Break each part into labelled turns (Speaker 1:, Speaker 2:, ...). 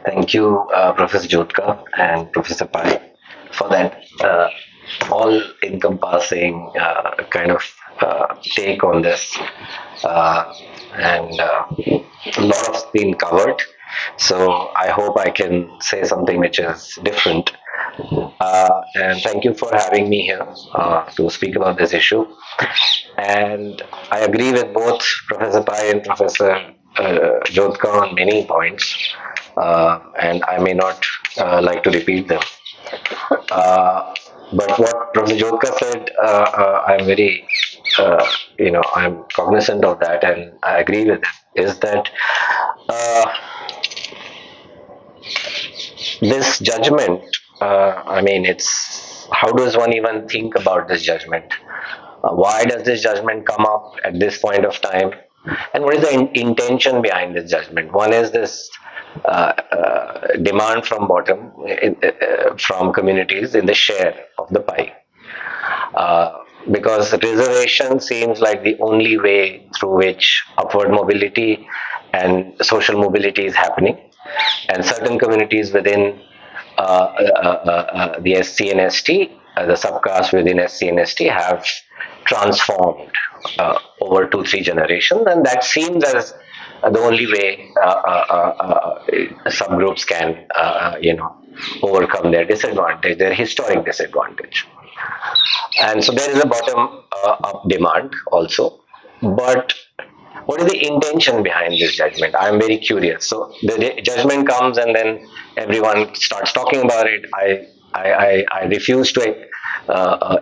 Speaker 1: Thank you, Professor Jotka and Professor Pai, for that all-encompassing kind of take on this. And a lot of been covered. So I hope I can say something which is different. And thank you for having me here to speak about this issue. And I agree with both Professor Pai and Professor Jotka on many points, and I may not like to repeat them. But what Professor Jotka said, I'm very, I'm cognizant of that, and I agree with it. Is that uh, this judgment? I mean, it's how does one even think about this judgment? Why does this judgment come up at this point of time? And what is the intention behind this judgment? One is this demand from bottom, from communities in the share of the pie. Because reservation seems like the only way through which upward mobility and social mobility is happening. And certain communities within the SC and ST, the subcaste within SC and ST, have transformed over 2-3 generations, and that seems as the only way subgroups can, overcome their disadvantage, their historic disadvantage. And so there is a bottom up demand also. But what is the intention behind this judgment? I'm very curious. So the judgment comes, and then everyone starts talking about it. I refused to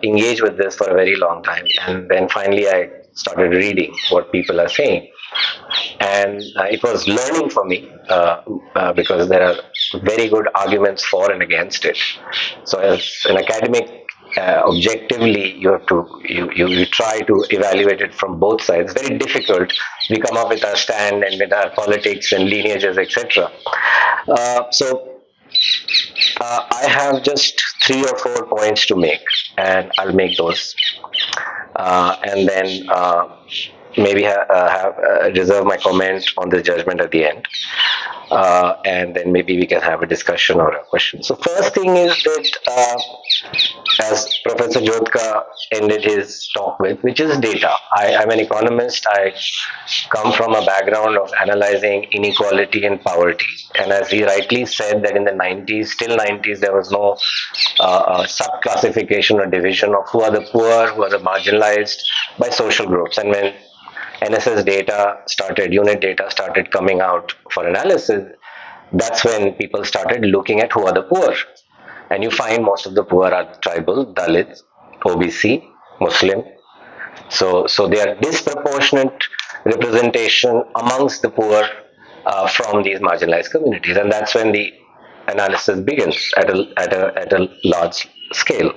Speaker 1: engage with this for a very long time, and then finally I started reading what people are saying, and it was learning for me because there are very good arguments for and against it. So as an academic, objectively you have to you try to evaluate it from both sides. Very difficult. We come up with our stand and with our politics and lineages, etc. I have just 3 or 4 points to make, and I'll make those, and then maybe have reserve my comment on the judgment at the end, and then maybe we can have a discussion or a question. So first thing is that, as Professor Jotka ended his talk with, which is data. I'm an economist. I come from a background of analyzing inequality and poverty. And as he rightly said, that in the 90s, still 90s, there was no sub-classification or division of who are the poor, who are the marginalized by social groups. And when NSS data started, unit data started coming out for analysis, that's when people started looking at who are the poor. And you find most of the poor are tribal, Dalits, OBC, Muslim. So they are disproportionate representation amongst the poor from these marginalized communities, and that's when the analysis begins at a large scale.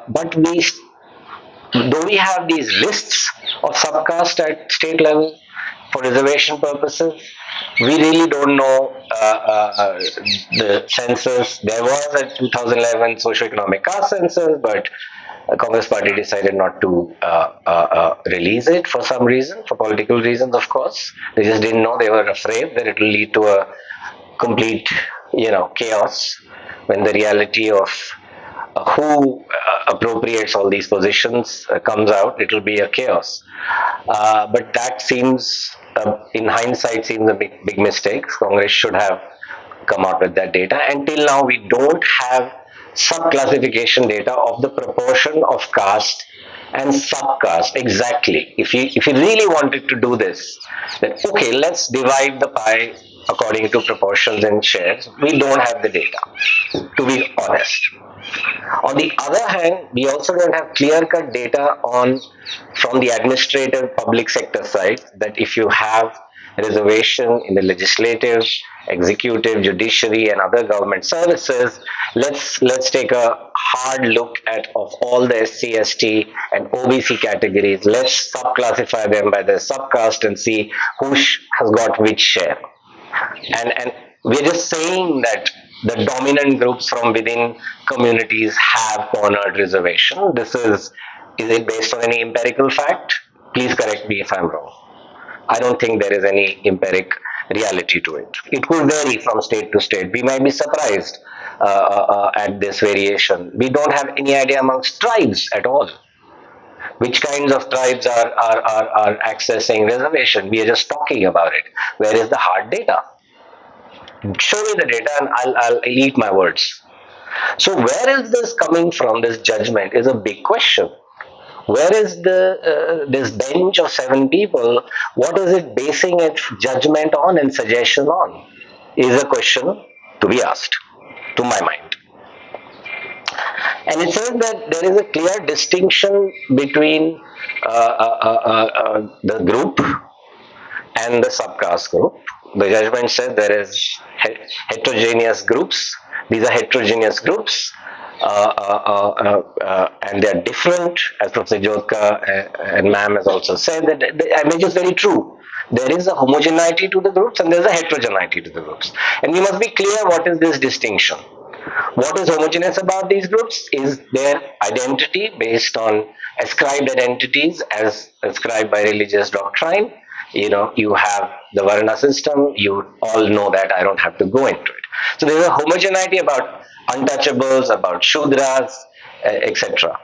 Speaker 1: But though we have these lists of subcaste at state level for reservation purposes, we really don't know the census. There was a 2011 socioeconomic caste census, but the Congress Party decided not to release it for some reason, for political reasons, of course. They just didn't know. They were afraid that it will lead to a complete, chaos, when the reality of who appropriates all these positions comes out. It will be a chaos. But that seems, in hindsight, seems a big mistake. Congress should have come out with that data. Until now, we don't have sub-classification data of the proportion of caste and subcaste exactly. If you really wanted to do this, then okay, let's divide the pie according to proportions and shares. We don't have the data, to be honest. On the other hand, we also don't have clear-cut data from the administrative public sector side, that if you have reservation in the legislative, executive, judiciary, and other government services, let's take a hard look of all the SC, ST, and OBC categories. Let's subclassify them by the subcaste and see who has got which share. And we're just saying that the dominant groups from within communities have cornered reservation. Is it based on any empirical fact? Please correct me if I'm wrong. I don't think there is any empiric reality to it. It could vary from state to state. We might be surprised at this variation. We don't have any idea amongst tribes at all. Which kinds of tribes are accessing reservation? We are just talking about it. Where is the hard data? Show me the data and I'll eat my words. So where is this coming from? This judgment is a big question. Where is this bench of 7 people? What is it basing its judgment on and suggestion on? Is a question to be asked, to my mind. And it says that there is a clear distinction between the group and the subcaste group. The judgment says there is heterogeneous groups. These are heterogeneous groups, and they are different, as Professor Jyotka and Ma'am has also said, that the image is very true. There is a homogeneity to the groups and there is a heterogeneity to the groups. And we must be clear what is this distinction. What is homogeneous about these groups is their identity based on ascribed identities as ascribed by religious doctrine. You have the Varna system, you all know that, I don't have to go into it. So there is a homogeneity about untouchables, about Shudras, etc.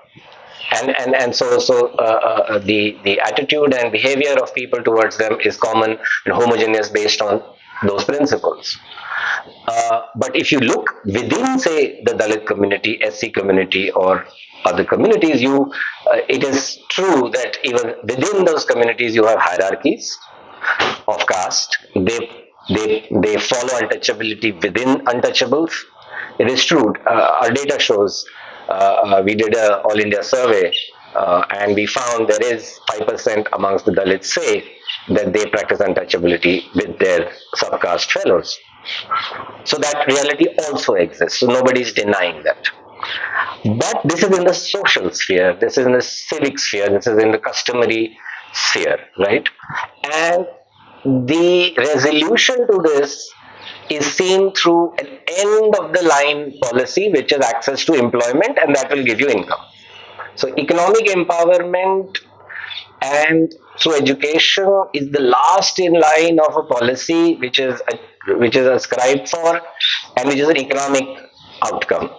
Speaker 1: And so the attitude and behavior of people towards them is common and homogeneous based on those principles. But if you look within, say, the Dalit community, SC community, or other communities, it is true that even within those communities you have hierarchies of caste. They follow untouchability within untouchables. It is true. Our data shows. We did an All India survey, and we found there is 5% amongst the Dalits say that they practice untouchability with their subcaste fellows. So that reality also exists. So nobody is denying that. But this is in the social sphere, this is in the civic sphere, this is in the customary sphere, right? And the resolution to this is seen through an end of the line policy, which is access to employment, and that will give you income. So economic empowerment and through education is the last in line of a policy which is ascribed for and which is an economic outcome.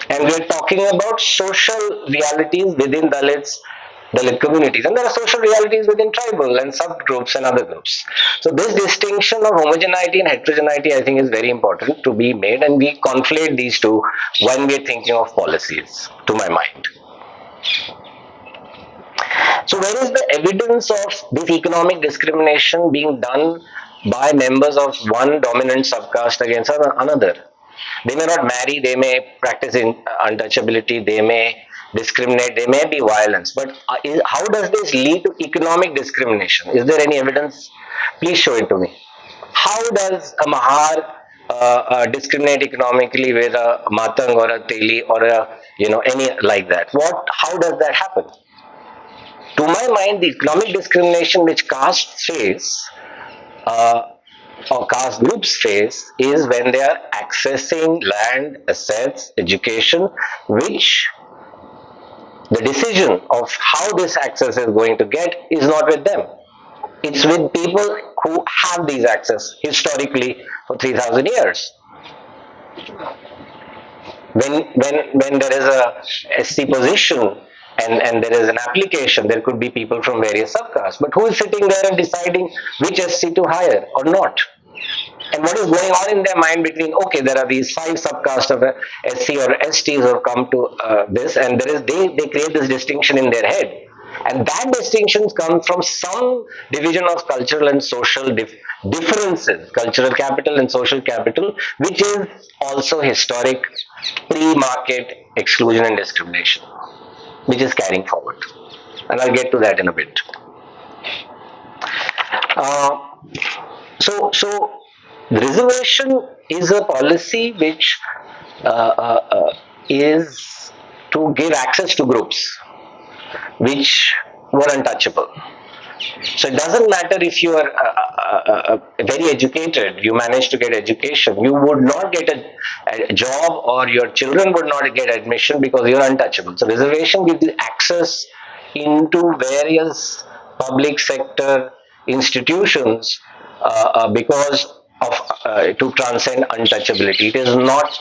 Speaker 1: And we are talking about social realities within Dalit communities, and there are social realities within tribal and subgroups and other groups. So this distinction of homogeneity and heterogeneity, I think, is very important to be made, and we conflate these two when we are thinking of policies, to my mind. So where is the evidence of this economic discrimination being done by members of one dominant subcaste against another? They may not marry, they may practice untouchability, they may discriminate, there may be violence, but how does this lead to economic discrimination? Is there any evidence? Please show it to me. How does a Mahar discriminate economically with a Matang or a Teli or any like that? How does that happen? To my mind, the economic discrimination which castes face or caste groups face is when they are accessing land, assets, education, which the decision of how this access is going to get is not with them. It's with people who have these access historically for 3,000 years. When there is a SC position and there is an application, there could be people from various subcastes. But who is sitting there and deciding which SC to hire or not? And what is going on in their mind between, okay, there are these 5 subcastes of SC or STs who have come to this, and they create this distinction in their head. And that distinction comes from some division of cultural and social differences, cultural capital and social capital, which is also historic pre-market exclusion and discrimination, which is carrying forward. And I'll get to that in a bit. So reservation is a policy which is to give access to groups which were untouchable. So it doesn't matter if you are very educated, you manage to get education, you would not get a job or your children would not get admission because you are untouchable. So reservation gives you access into various public sector institutions because of to transcend untouchability. It is not.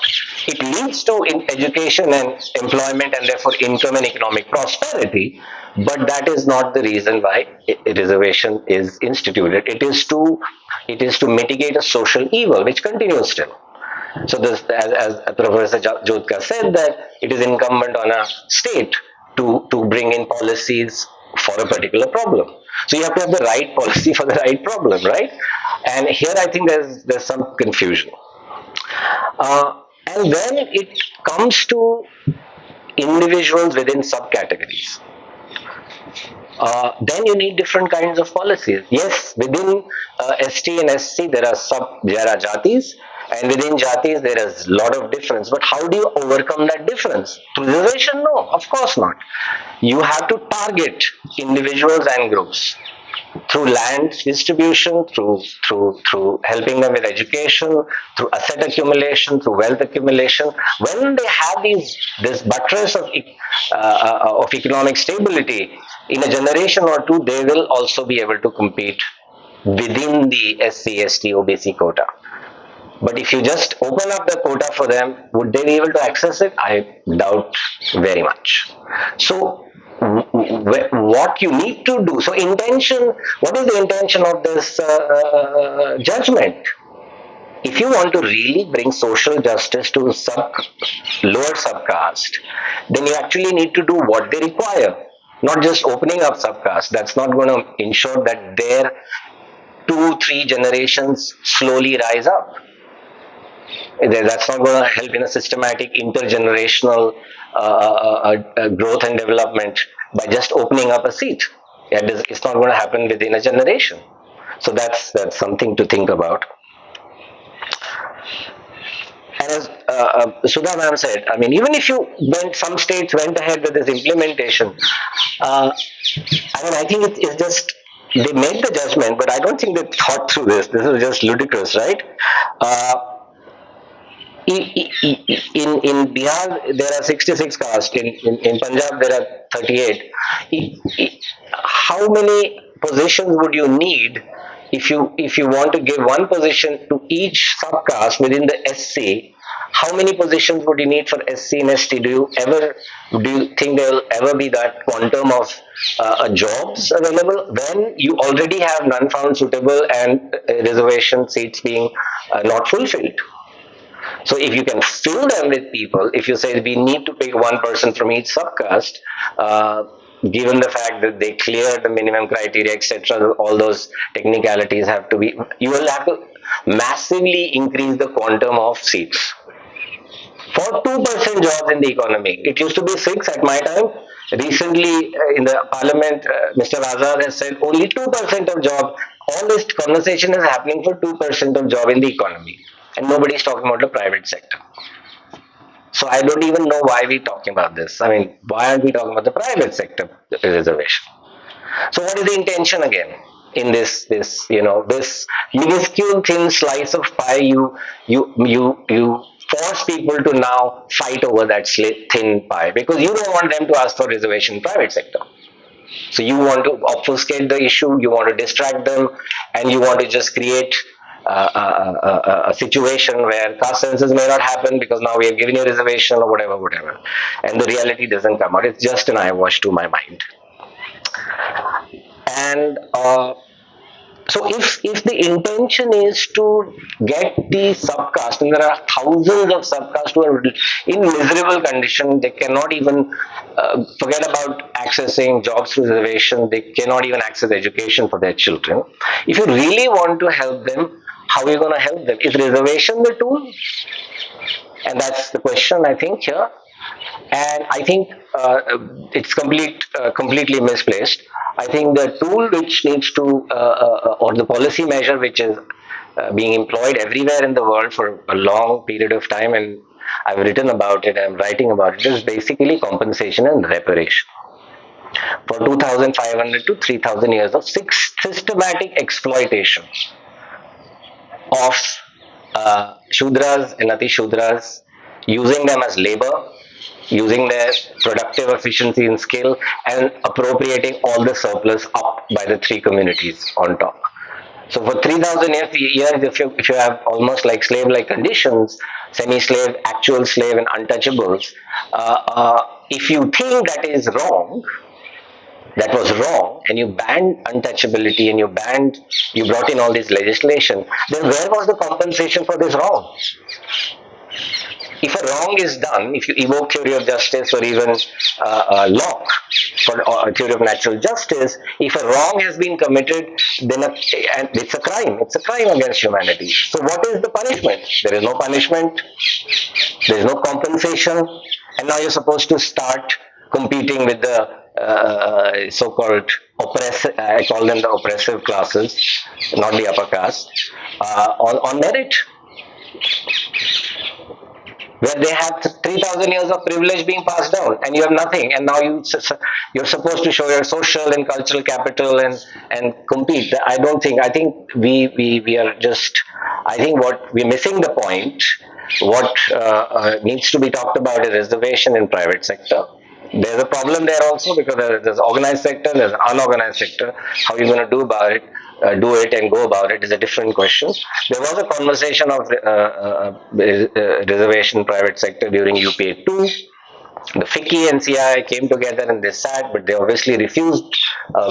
Speaker 1: It leads to education and employment, and therefore income and economic prosperity. But that is not the reason why reservation is instituted. It is to mitigate a social evil which continues still. So this, as Professor Jyotka said, that it is incumbent on a state to bring in policies for a particular problem. So you have to have the right policy for the right problem, right? And here I think there's some confusion. And when it comes to individuals within subcategories, then you need different kinds of policies. Yes, within ST and SC there are jatis, and within jatis there is a lot of difference. But how do you overcome that difference? Through reservation? No, of course not. You have to target individuals and groups through land distribution, through helping them with education, through asset accumulation, through wealth accumulation. When they have this buttress of economic stability, in a generation or two, they will also be able to compete within the SC, ST, OBC quota. But if you just open up the quota for them, would they be able to access it? I doubt very much. So what you need to do, so intention, what is the intention of this judgment? If you want to really bring social justice to lower subcaste, then you actually need to do what they require, not just opening up subcaste. That's not going to ensure that their 2-3 generations slowly rise up. That's not going to help in a systematic intergenerational growth and development by just opening up a seat. It's not going to happen within a generation. So that's something to think about. And as Sudha ma'am said, I mean, even if some states went ahead with this implementation, I think it's just, they made the judgment, but I don't think they thought through this. This is just ludicrous, right? In Bihar there are 66 castes. In Punjab there are 38. How many positions would you need if you want to give one position to each subcaste within the SC? How many positions would you need for SC and ST? Do you think there will ever be that quantum of jobs available when you already have none found suitable and reservation seats being not fulfilled? So if you can fill them with people, if you say we need to pick one person from each subcaste, given the fact that they clear the minimum criteria, etc., all those technicalities have to be, you will have to massively increase the quantum of seats. For 2% jobs in the economy, it used to be 6 at my time. Recently, in the parliament, Mr. Azad has said only 2% of job. All this conversation is happening for 2% of job in the economy. And nobody is talking about the private sector. So I don't even know why we're talking about this. I mean, why aren't we talking about the private sector reservation? So what is the intention again in this minuscule thin slice of pie? You force people to now fight over that thin pie because you don't want them to ask for reservation in private sector. So you want to obfuscate the issue, you want to distract them, and you want to just create a situation where caste census may not happen because now we have given you a reservation or whatever, and the reality doesn't come out. It's just an eyewash to my mind. And so if the intention is to get the subcaste, and there are thousands of subcaste who are in miserable condition, they cannot even forget about accessing jobs through reservation, they cannot even access education for their children. If you really want to help them, how are you going to help them? Is reservation the tool? And that's the question, I think, here. And I think it's completely misplaced. I think the tool which needs to, or the policy measure which is being employed everywhere in the world for a long period of time, and I've written about it, I'm writing about it, is basically compensation and reparation. For 2,500 to 3,000 years of systematic exploitation of Shudras and Ati-Shudras, using them as labor, using their productive efficiency and skill, and appropriating all the surplus up by the 3 communities on top. So for 3,000 years, if you have almost like slave-like conditions, semi-slave, actual slave, and untouchables, if you think that is wrong, that was wrong, and you banned untouchability and you brought in all this legislation, then where was the compensation for this wrong? If a wrong is done, if you evoke theory of justice or even Locke for theory of natural justice, if a wrong has been committed, then and it's a crime. It's a crime against humanity. So what is the punishment? There is no punishment. There is no compensation, and now you're supposed to start competing with the so-called oppressive. I call them the oppressive classes, not the upper caste, on merit, where they have 3,000 years of privilege being passed down, and you have nothing, and now you're supposed to show your social and cultural capital and compete. I think we are just, I think what we're missing the point. What needs to be talked about is reservation in private sector. There's a problem there also, because there's organized sector, there's an unorganized sector. How you're going to do it and go about it is a different question. There was a conversation of reservation private sector during UPA 2. The FICCI and CI came together and they sat, but they obviously refused.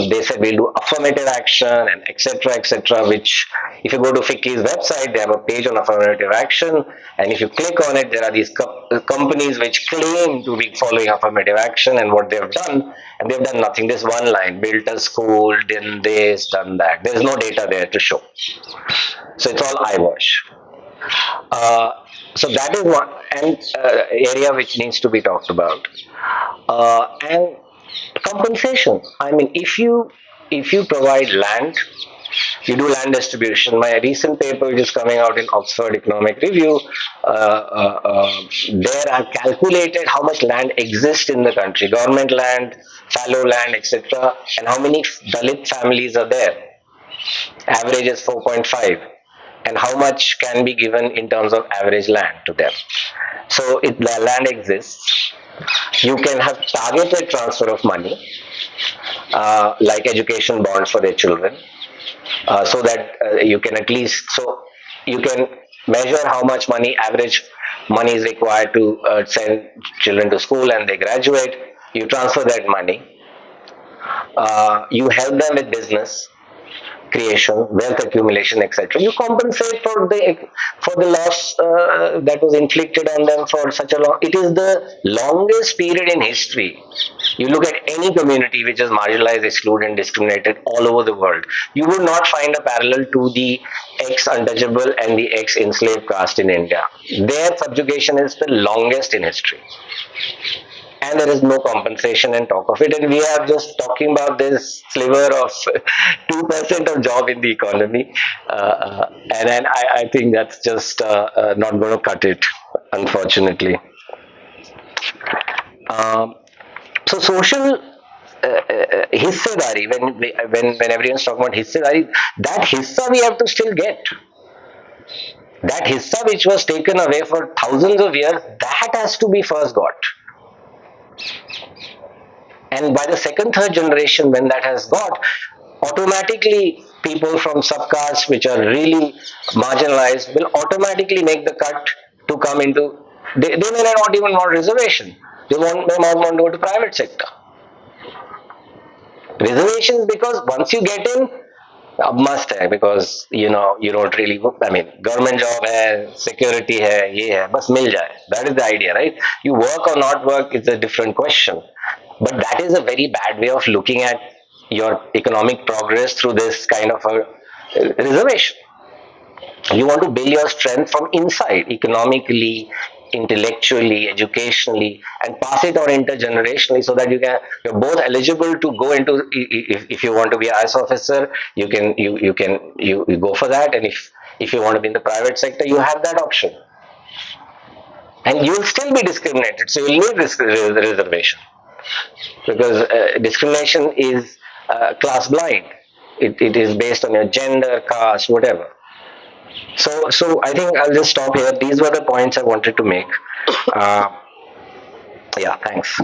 Speaker 1: They said we'll do affirmative action and etc., which if you go to FICCI's website, they have a page on affirmative action, and if you click on it, there are these companies which claim to be following affirmative action, and what they've done, and they've done nothing. This one line, built a school, done this, done that. There's no data there to show. So it's all eyewash. So that is one area which needs to be talked about. And compensation. I mean, if you provide land, you do land distribution. My recent paper, which is coming out in Oxford Economic Review, there I've calculated how much land exists in the country, government land, fallow land, etc., and how many Dalit families are there. Average is 4.5. And how much can be given in terms of average land to them. So if the land exists, you can have targeted transfer of money, like education bonds for their children, so that you can at least, so you can measure how much money, average money is required to send children to school, and they graduate. You transfer that money. You help them with business creation, wealth accumulation, etc. You compensate for the loss that was inflicted on them for such a long. It is the longest period in history. You look at any community which is marginalized, excluded, and discriminated all over the world. You will not find a parallel to the ex-untouchable and the ex-enslaved caste in India. Their subjugation is the longest in history. And there is no compensation and talk of it, and we are just talking about this sliver of 2% of job in the economy, and then I think that's just not going to cut it, unfortunately. So social hissedari, when everyone's talking about hissedari, that hissa we have to still get. That hissa which was taken away for thousands of years, that has to be first got. And by the second, third generation, when that has got, automatically people from subcastes which are really marginalized will automatically make the cut to come into, they may not even want reservation. They may not want to go to private sector. Reservations, because once you get in, must hai, because you don't really, I mean, government job hai, security hai, ye hai, bas mil jaye. That is the idea, right? You work or not work is a different question. But that is a very bad way of looking at your economic progress through this kind of a reservation. You want to build your strength from inside, economically, intellectually, educationally, and pass it on intergenerationally, so that you're both eligible to go into, if you want to be an IS officer, you go for that, and if you want to be in the private sector, you have that option. And you will still be discriminated, so you will need reservation. Because discrimination is class blind. It is based on your gender, caste, whatever. So I think I'll just stop here. These were the points I wanted to make. Yeah, thanks.